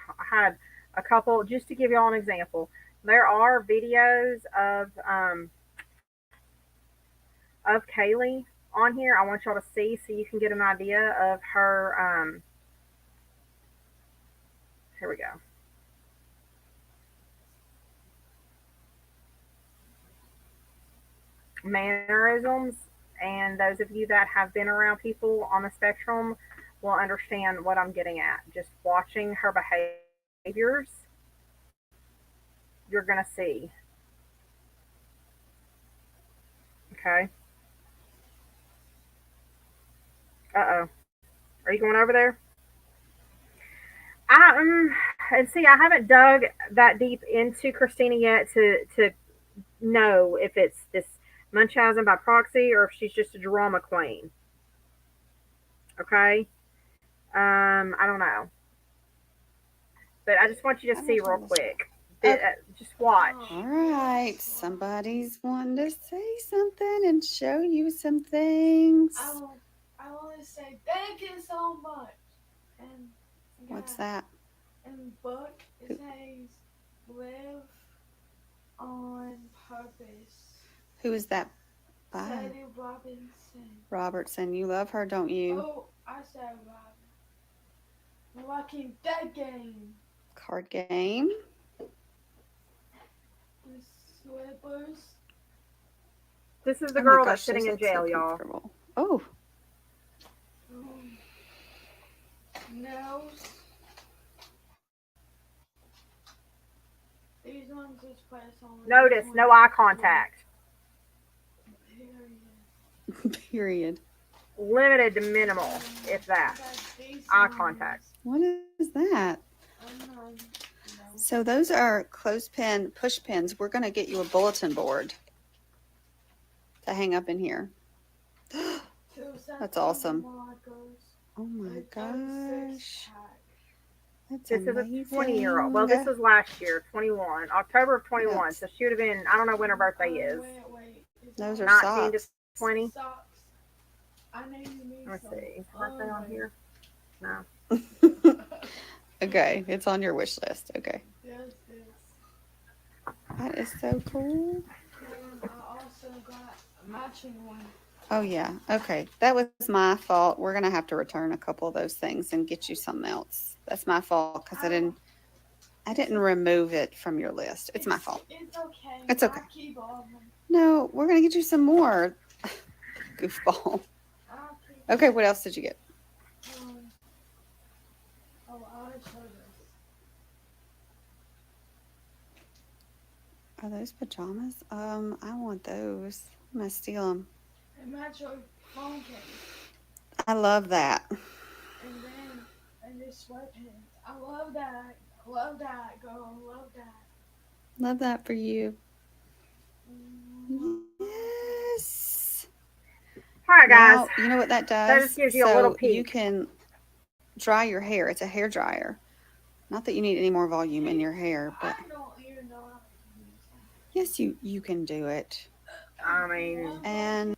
I had a couple, just to give y'all an example. There are videos of Kaylee on here. I want y'all to see so you can get an idea of her. Here we go. Mannerisms, and those of you that have been around people on the spectrum will understand what I'm getting at. Just watching her behaviors, you're gonna see. Okay. Uh oh. Are you going over there? And see, I haven't dug that deep into Christina yet to know if it's this Munchausen by proxy or if she's just a drama queen. Okay. I don't know, but I just want you to I see will real turn this off. quick. Oh, Just watch. all right. Somebody's wanting to say something and show you some things. I want to say thank you so much. And What's yeah, that? in the book it Who, says live on purpose. who is that by? Sadie Robinson. Robertson. You love her, don't you? Oh, I said Robin. I'm watching that game. Card game. The slippers. This is the Oh my girl that's gosh, sitting those in look so jail, y'all. comfortable. Oh, Um, nails. These ones just press on. These Notice ones no eye just wait. contact. Period. Period. Limited to minimal, if that, That's these eye contact. ones. What is that? I'm no. So those are clothespin push pins. We're going to get you a bulletin board to hang up in here. Two That's cents awesome. markers. Oh my A 36 gosh. pack. That's This is a 20-year-old. Well, amazing. this was last year, 21, October of 21. Yes. So she would have been, I don't know when her birthday is, Wait. Is Those that are 19 to socks. 20. socks? I know you need Let's some see. Is her birthday on here? No. Okay, it's on your wish list. Okay. There's this. That is so cool. And I also got a matching one. Oh yeah. Okay. That was my fault. We're gonna have to return a couple of those things and get you something else. That's my fault because I didn't remove it from your list. It's my fault. It's okay. It's okay. I'll keep all of them. No, we're gonna get you some more. Goofball. I'll keep Okay, what else did you get? um, I'll show this. Are those pajamas? I want those. I'm gonna steal them. It match your phone case. I love that. And this sweatpants. I love that. Love that, girl. Love that. Love that for you. Mm, Yes. All right, guys. Now, you know what that That just does? gives you a little So you peek. can dry your hair. It's a hair dryer. Not that you need any more volume in your hair, but I don't even know how to use yes, you can do it. I mean, And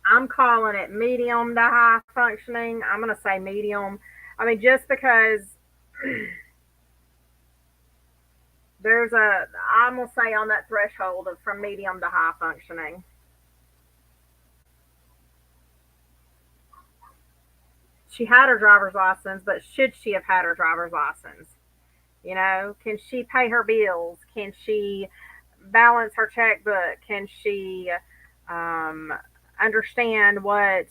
I'm calling it medium to high functioning. I'm going to say medium. I mean, just because I'm going to say on that threshold of from medium to high functioning. She had her driver's license, but should she have had her driver's license? You know, can she pay her bills? Can she balance her checkbook? Can she um, understand what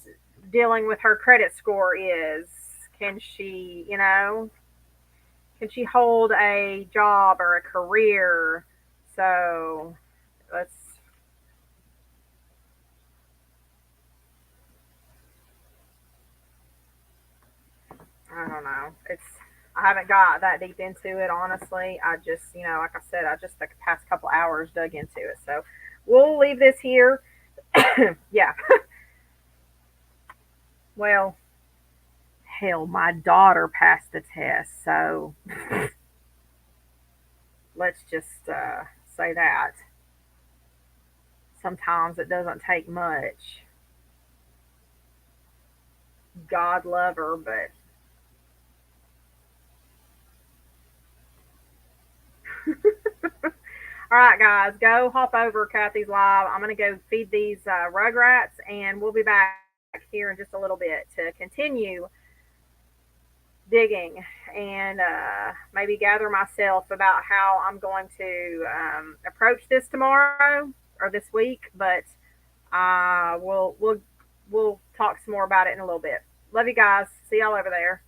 dealing with her credit score is? Can she, can she hold a job or a career? So let's, I don't know. I haven't got that deep into it, honestly. I just, like I said, I just the past couple hours dug into it. So we'll leave this here. Yeah. Well, hell, my daughter passed the test. So let's just say that. Sometimes it doesn't take much. God love her, but all right, guys, go hop over Kathy's live. I'm gonna go feed these rugrats, and we'll be back here in just a little bit to continue digging and maybe gather myself about how I'm going to approach this tomorrow or this week. But we'll talk some more about it in a little bit. Love you guys. See y'all over there.